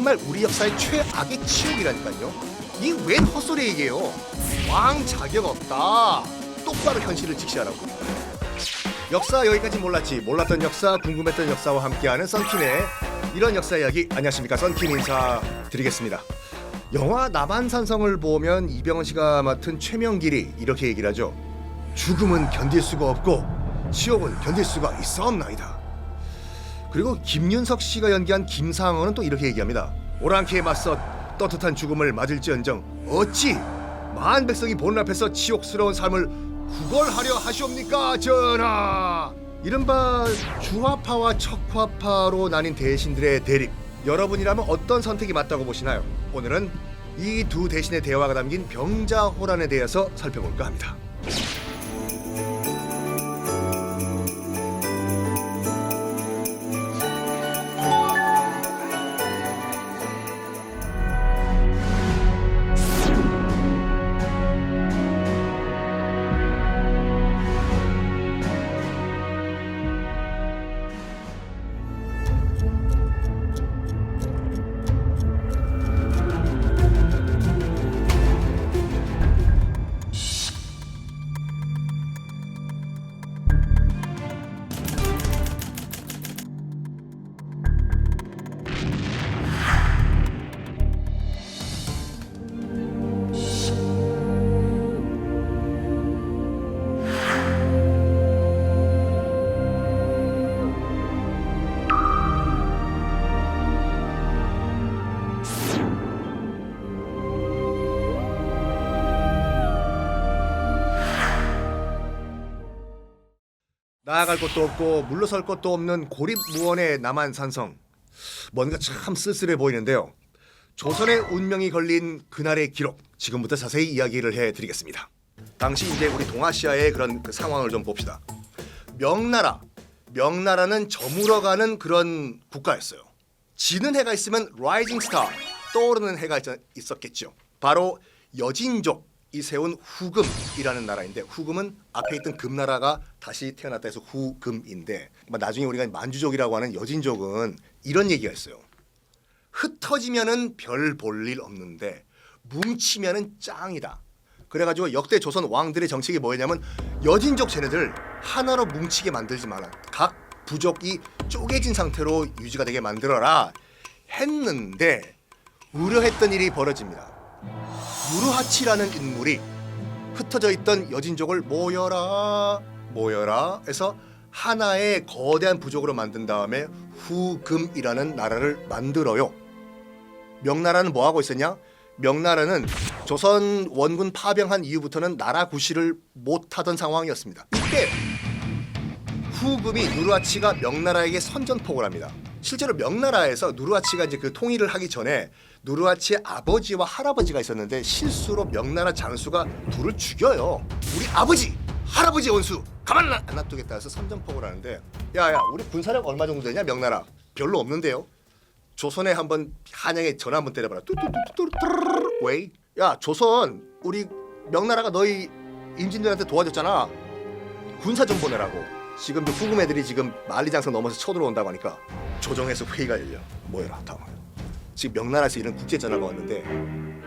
정말 우리 역사의 최악의 치욕이라니까요. 이 웬 헛소리 얘기예요. 왕 자격 없다. 똑바로 현실을 직시하라고. 역사 여기까지 몰랐지. 몰랐던 역사, 궁금했던 역사와 함께하는 썬킴의 이런 역사 이야기. 안녕하십니까, 썬킴 인사드리겠습니다. 영화 남한산성을 보면 이병헌 씨가 맡은 최명길이 이렇게 얘기를 하죠. 죽음은 견딜 수가 없고 치욕은 견딜 수가 있사옵나이다. 그리고 김윤석 씨가 연기한 김상헌은 또 이렇게 얘기합니다. 오랑캐에 맞서 떳떳한 죽음을 맞을지언정 어찌 만 백성이 보는 앞에서 치욕스러운 삶을 구걸하려 하시옵니까 전하. 이른바 주화파와 척화파로 나뉜 대신들의 대립, 여러분이라면 어떤 선택이 맞다고 보시나요? 오늘은 이 두 대신의 대화가 담긴 병자호란에 대해서 살펴볼까 합니다. 나아갈 곳도 없고 물러설 곳도 없는 고립무원의 남한산성. 뭔가 참 쓸쓸해 보이는데요. 조선의 운명이 걸린 그날의 기록, 지금부터 자세히 이야기를 해드리겠습니다. 당시 이제 우리 동아시아의 그런 그 상황을 좀 봅시다. 명나라는 저물어가는 그런 국가였어요. 지는 해가 있으면 라이징 스타, 떠오르는 해가 있었겠죠. 바로 여진족이 세운 후금이라는 나라인데, 후금은 앞에 있던 금나라가 다시 태어났다 해서 후금인데, 나중에 우리가 만주족이라고 하는 여진족은 이런 얘기가 있어요. 흩어지면은 별 볼 일 없는데 뭉치면은 짱이다. 그래가지고 역대 조선 왕들의 정책이 뭐였냐면, 여진족 쟤네들 하나로 뭉치게 만들지 마라, 각 부족이 쪼개진 상태로 유지가 되게 만들어라 했는데, 우려했던 일이 벌어집니다. 누르하치라는 인물이 흩어져 있던 여진족을 모여라 해서 하나의 거대한 부족으로 만든 다음에 후금이라는 나라를 만들어요. 명나라는 뭐 하고 있었냐? 명나라는 조선 원군 파병한 이후부터는 나라 구실을 못하던 상황이었습니다. 이때 후금이 누르하치가 명나라에게 선전포고를 합니다. 실제로 명나라에서 누르하치가 이제 그 통일을 하기 전에 누르하치의 아버지와 할아버지가 있었는데, 실수로 명나라 장수가 둘을 죽여요. 우리 아버지, 할아버지 원수 가만 안 놔두겠다 해서 선전포고를 하는데, 야야 우리 군사력 얼마 정도 되냐? 명나라 별로 없는데요. 조선에 한번 한양에 전화 한번 때려봐라. 왜? 야 조선, 우리 명나라가 너희 임진들한테 도와줬잖아. 군사 좀 보내라고. 지금 후금 애들이 지금 만리장성 넘어서 쳐들어온다고 하니까 조정에서 회의가 열려. 모여라 다음. 지금 명나라에서 이런 국제 전화가 왔는데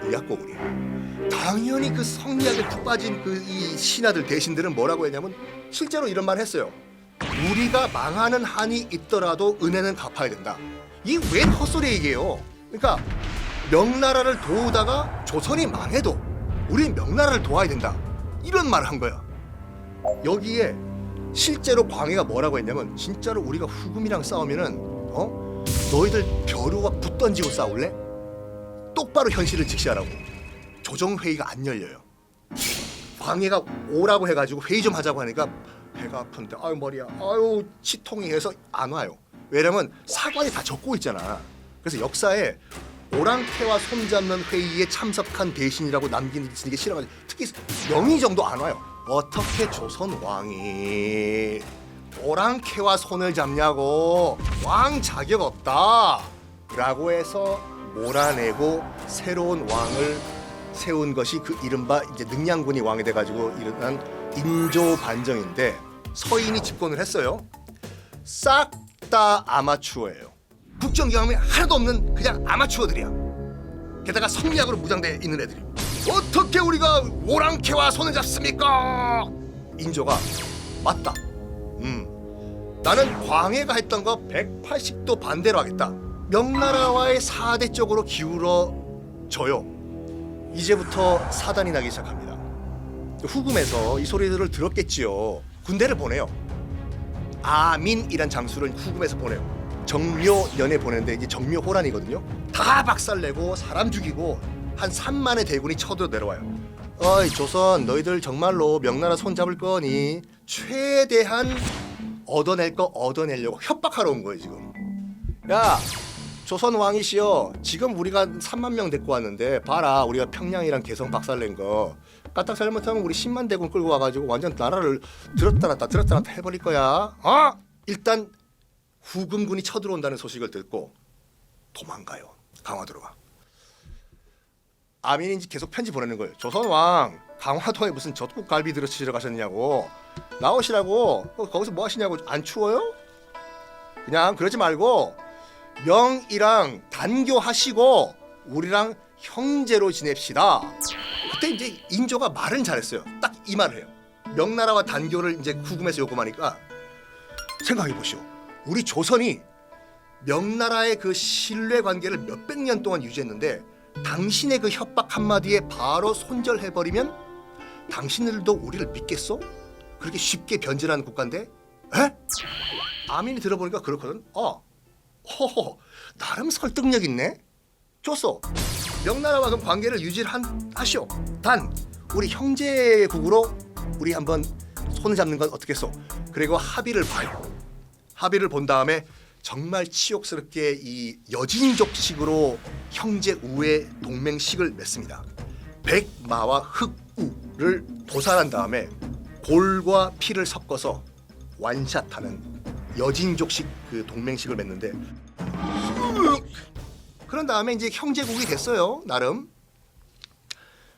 의약고문이. 당연히 그 성리학에 푹 빠진 그 이 신하들 대신들은 뭐라고 했냐면, 실제로 이런 말 했어요. 우리가 망하는 한이 있더라도 은혜는 갚아야 된다. 이 웬 헛소리 얘기예요. 그러니까 명나라를 도우다가 조선이 망해도 우린 명나라를 도와야 된다, 이런 말을 한 거야. 여기에 실제로 광해가 뭐라고 했냐면, 진짜로 우리가 후금이랑 싸우면은 너희들 벼루와 붓 던지고 싸울래? 똑바로 현실을 직시하라고. 조정회의가 안 열려요. 광해가 오라고 해가지고 회의 좀 하자고 하니까 배가 아픈데 아유 머리야 아유 치통이 해서 안 와요. 왜냐면 사관이 다 적고 있잖아. 그래서 역사에 오랑캐와 손잡는 회의에 참석한 대신이라고 남기는 게 싫어가지고 특히 명의 정도 안 와요. 어떻게 조선 왕이 오랑캐와 손을 잡냐고, 왕 자격 없다 라고 해서 몰아내고 새로운 왕을 세운 것이 그 이른바 이제 능량군이 왕이 돼가지고 일어난 인조 반정인데, 서인이 집권을 했어요. 싹 다 아마추어예요. 국정 경험이 하나도 없는 그냥 아마추어들이야. 게다가 성리학으로 무장돼 있는 애들이. 어떻게 우리가 오랑캐와 손을 잡습니까? 인조가 맞다. 나는 광해가 했던 거 180도 반대로 하겠다. 명나라와의 4대 쪽으로 기울어져요. 이제부터 사단이 나기 시작합니다. 후금에서 이 소리들을 들었겠지요. 군대를 보내요. 아민이란 장수를 후금에서 보내요. 정묘년에 보내는데 이제 정묘호란이거든요. 다 박살내고 사람 죽이고 한 3만의 대군이 쳐들어 내려와요. 어이 조선, 너희들 정말로 명나라 손잡을 거니 최대한 얻어낼 거 얻어내려고 협박하러 온 거예요 지금. 야 조선 왕이시여, 지금 우리가 3만 명 데리고 왔는데 봐라, 우리가 평양이랑 개성 박살낸 거 까딱 잘못하면 우리 10만 대군 끌고 와가지고 완전 나라를 들었다 놨다 해버릴 거야. 일단 후금군이 쳐들어온다는 소식을 듣고 도망가요. 강화도로 가. 아민이 계속 편지 보내는 거예요. 조선왕, 강화도에 무슨 젖국갈비 들어치러 가셨냐고, 나오시라고. 거기서 뭐 하시냐고. 안 추워요? 그냥 그러지 말고 명이랑 단교하시고 우리랑 형제로 지냅시다. 그때 이제 인조가 말은 잘했어요. 딱 이 말을 해요. 명나라와 단교를 이제 후금에서 요구하니까, 생각해 보시오. 우리 조선이 명나라의 그 신뢰 관계를 몇백 년 동안 유지했는데 당신의 그 협박 한마디에 바로 손절해버리면 당신들도 우리를 믿겠어? 그렇게 쉽게 변절하는 국가인데? 에? 아민이 들어보니까 그렇거든. 허허, 나름 설득력 있네. 좋소. 명나라와 그럼 관계를 하시오. 단 우리 형제국으로 우리 한번 손을 잡는 건 어떻겠소? 그리고 합의를 봐요. 합의를 본 다음에 정말 치욕스럽게 이 여진족식으로 형제 우애 동맹식을 맺습니다. 백마와 흑우를 도살한 다음에 골과 피를 섞어서 완샷하는 여진족식 그 동맹식을 맺는데, 그런 다음에 이제 형제국이 됐어요 나름.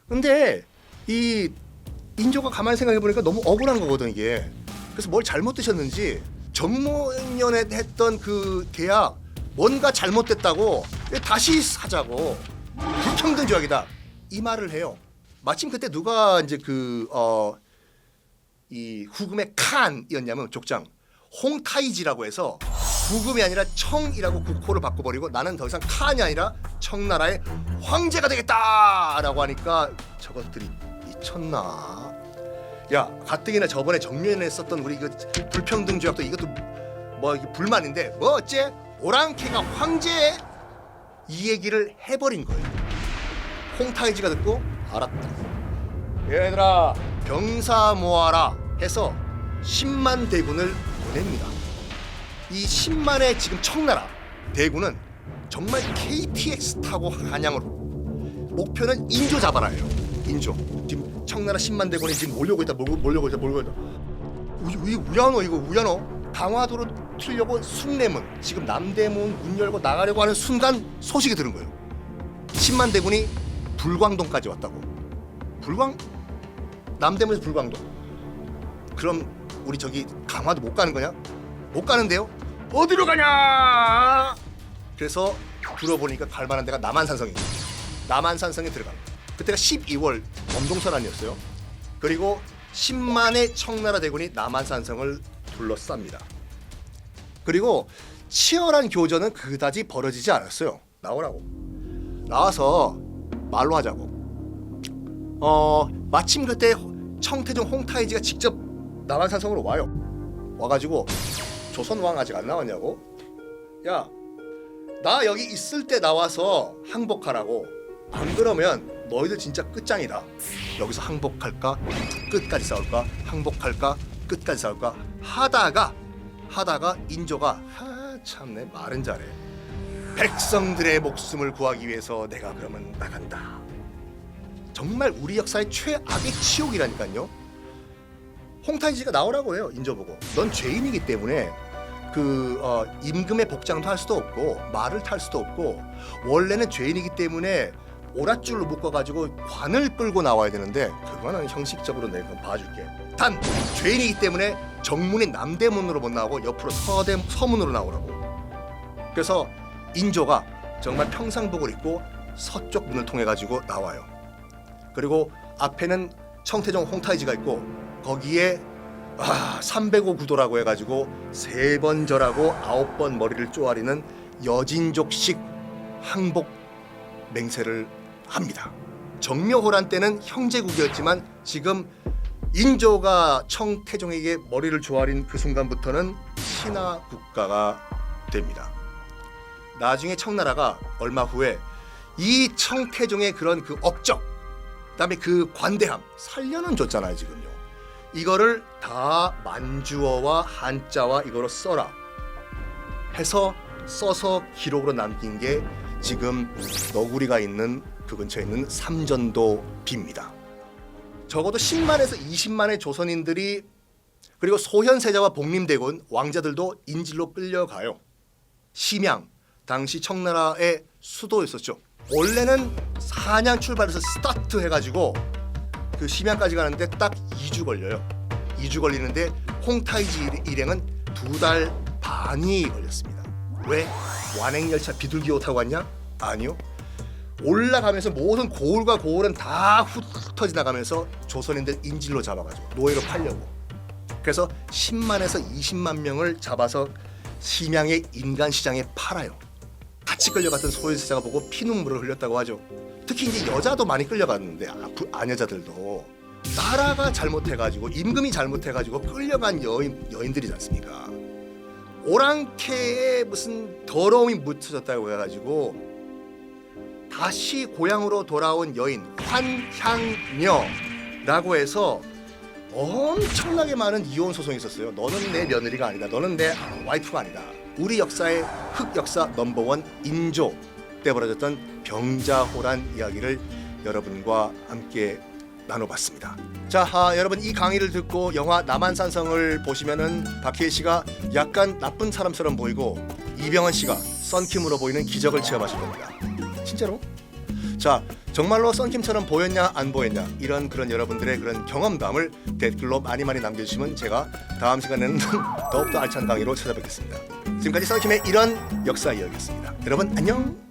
근데 이 인조가 가만히 생각해 보니까 너무 억울한 거거든 이게. 그래서 뭘 잘못 드셨는지 정모년에 했던 그 계약 뭔가 잘못됐다고 다시 하자고, 불평등 조약이다 이 말을 해요. 마침 그때 누가 이제 이 후금의 칸이었냐면 족장 홍타이지라고 해서 후금이 아니라 청이라고 국호를 바꿔버리고 나는 더 이상 칸이 아니라 청나라의 황제가 되겠다라고 하니까 저것들이 미쳤나? 야 가뜩이나 저번에 정면에 썼던 우리 그 불평등 조약도 이것도 뭐 불만인데 뭐 어째 오랑캐가 황제 이 얘기를 해버린 거예요. 홍타이지가 듣고 알았다. 얘들아 병사 모아라 해서 10만 대군을 보냅니다. 이 10만의 지금 청나라 대군은 정말 KTX 타고 한양으로, 목표는 인조 잡아라예요. 인조. 지금 청나라 10만 대군이 지금 몰려오고 있다. 우야노 이거 우야노. 강화도로 튀려고 숭례문, 지금 남대문 문 열고 나가려고 하는 순간 소식이 들은 거예요. 10만 대군이 불광동까지 왔다고. 남대문에서 불광동. 그럼 우리 저기 강화도 못 가는 거냐? 못 가는데요? 어디로 가냐? 그래서 들어보니까 갈 만한 데가 남한산성이에요. 남한산성에 들어간 거예요. 그때가 12월 범동설환이었어요. 그리고 10만의 청나라 대군이 남한산성을 둘러쌉니다. 그리고 치열한 교전은 그다지 벌어지지 않았어요. 나오라고. 나와서 말로 하자고. 마침 그때 청태종 홍타이지가 직접 남한산성으로 와요. 와가지고 조선왕 아직 안 나왔냐고? 야, 나 여기 있을 때 나와서 항복하라고. 안 그러면 너희들 진짜 끝장이다. 여기서 항복할까? 끝까지 싸울까? 항복할까? 끝까지 싸울까? 하다가 인조가 참내 말은 잘해. 백성들의 목숨을 구하기 위해서 내가 그러면 나간다. 정말 우리 역사의 최악의 치욕이라니까요. 홍타이지가 나오라고 해요. 인조 보고. 넌 죄인이기 때문에 임금의 복장도 할 수도 없고 말을 탈 수도 없고, 원래는 죄인이기 때문에 오랏줄로 묶어가지고 관을 끌고 나와야 되는데 그거는 형식적으로 내가 봐줄게. 단 죄인이기 때문에 정문인 남대문으로 못 나오고 옆으로 서문으로 나오라고. 그래서 인조가 정말 평상복을 입고 서쪽 문을 통해 가지고 나와요. 그리고 앞에는 청태종 홍타이지가 있고 거기에 305 구도라고 해가지고 3번 절하고 9번 머리를 쪼아리는 여진족식 항복 맹세를 합니다. 정묘호란 때는 형제국이었지만 지금 인조가 청태종에게 머리를 조아린 그 순간부터는 신하 국가가 됩니다. 나중에 청나라가 얼마 후에 이 청태종의 그런 그 업적, 그다음에 그 관대함 살려는 줬잖아요. 지금요. 이거를 다 만주어와 한자와 이거로 써라 해서 써서 기록으로 남긴 게 지금 너구리가 있는 그 근처에 있는 삼전도비입니다. 적어도 10만에서 20만의 조선인들이 그리고 소현세자와 복림대군 왕자들도 인질로 끌려가요. 심양 당시 청나라의 수도였었죠. 원래는 한양 출발해서 스타트 해가지고 그 심양까지 가는데 딱 2주 걸려요. 2주 걸리는데 홍타이지 일행은 2달 반이 걸렸습니다. 왜? 완행열차 비둘기호 타고 갔냐? 아니요. 올라가면서 모든 고을과 고을은 다 흩어 지나가면서 조선인들 인질로 잡아가지고 노예로 팔려고. 그래서 10만에서 20만 명을 잡아서 심양의 인간시장에 팔아요. 같이 끌려갔던 소현세자가 보고 피눈물을 흘렸다고 하죠. 특히 이제 여자도 많이 끌려갔는데 아녀자들도 나라가 잘못해가지고 임금이 잘못해가지고 끌려간 여인들이지 않습니까? 오랑캐에 무슨 더러움이 묻혀졌다고 해가지고 다시 고향으로 돌아온 여인 환향녀라고 해서 엄청나게 많은 이혼 소송이 있었어요. 너는 내 며느리가 아니다. 너는 내 와이프가 아니다. 우리 역사의 흑역사 넘버원 인조 때 벌어졌던 병자호란 이야기를 여러분과 함께 나눠봤습니다. 자, 여러분 이 강의를 듣고 영화 남한산성을 보시면은 박해일 씨가 약간 나쁜 사람처럼 보이고 이병헌 씨가 썬킴으로 보이는 기적을 체험하실 겁니다. 진짜로? 자, 정말로 썬킴처럼 보였냐 안 보였냐 이런 그런 여러분들의 그런 경험담을 댓글로 많이 남겨주시면 제가 다음 시간에는 더욱더 알찬 강의로 찾아뵙겠습니다. 지금까지 썬킴의 이런 역사 이야기였습니다. 여러분 안녕.